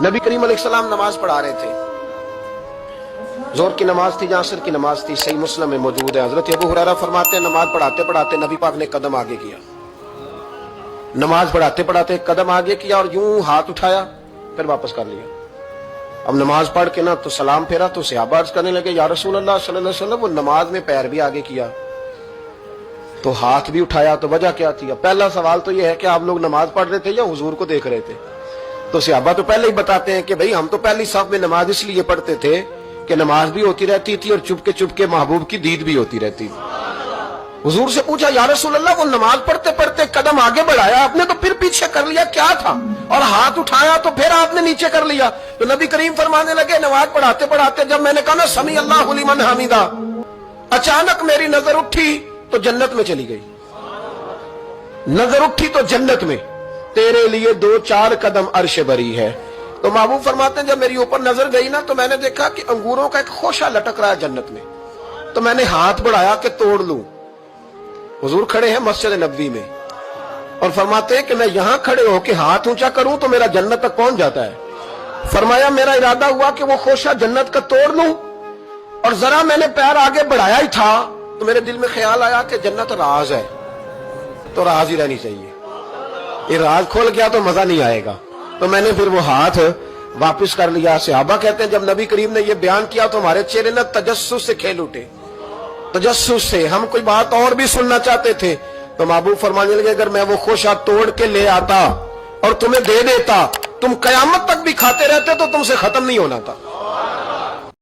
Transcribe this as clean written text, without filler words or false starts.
नबी करीम अलैहिस्सलाम नमाज पढ़ा रहे थे, जोहर की नमाज थी, असर की नमाज थी, सही मुस्लिम में मौजूद है। हजरत अबू हुरैरा फरमाते हैं नमाज पढ़ाते पढ़ाते नबी पाक ने कदम आगे किया, नमाज पढ़ाते पढ़ाते कदम आगे किया और यूं हाथ उठाया फिर वापस कर लिया। अब नमाज पढ़ के ना तो सलाम फेरा तो सहाबा अर्ज करने लगे या रसूल अल्लाह सल्लल्लाहु अलैहि वसल्लम, वो नमाज में पैर भी आगे किया तो हाथ भी उठाया, तो वजह क्या थी? पहला सवाल तो यह है कि आप लोग नमाज पढ़ रहे थे या हुजूर को देख रहे थे? तो सहाबा तो पहले ही बताते हैं कि भाई हम तो पहली साफ में नमाज इसलिए पढ़ते थे कि नमाज भी होती रहती थी और चुपके चुपके महबूब की दीद भी होती रहती थी। हुजूर से पूछा या रसूल अल्लाह, वो नमाज पढ़ते पढ़ते कदम आगे बढ़ाया आपने तो फिर पीछे कर लिया, क्या था? और हाथ उठाया तो फिर आपने नीचे कर लिया। तो नबी करीम फरमाने लगे नमाज पढ़ाते पढ़ाते जब मैंने कहा ना समी अल्लाहु लिमन हमीदा, अचानक मेरी नजर उठी तो जन्नत में चली गई। नजर उठी तो जन्नत में, तेरे लिए 2-4 कदम अर्श बरी है। तो महबूब फरमाते हैं जब मेरी ऊपर नजर गई ना तो मैंने देखा कि अंगूरों का एक खोशा लटक रहा है जन्नत में, तो मैंने हाथ बढ़ाया कि तोड़ लूं। हुजूर खड़े हैं मस्जिद नबवी में और फरमाते हैं कि मैं यहां खड़े होकर हाथ ऊंचा करूं तो मेरा जन्नत तक पहुंच जाता है। फरमाया मेरा इरादा हुआ कि वो खोशा जन्नत का तोड़ लूं और जरा मैंने पैर आगे बढ़ाया ही था तो मेरे दिल में ख्याल आया कि जन्नत राज है तो राज ही रहनी चाहिए, ये राज खोल गया तो मजा नहीं आएगा। तो मैंने फिर वो हाथ वापस कर लिया। सहाबा कहते हैं जब नबी करीम ने ये बयान किया तो हमारे चेहरे न तजस्सुस से खेल उठे, तजस्सुस से। हम कोई बात और भी सुनना चाहते थे तो महबूब फरमाने लगे अगर मैं वो खोशा तोड़ के ले आता और तुम्हें दे देता तुम कयामत तक भी खाते रहते तो तुमसे खत्म नहीं होना था।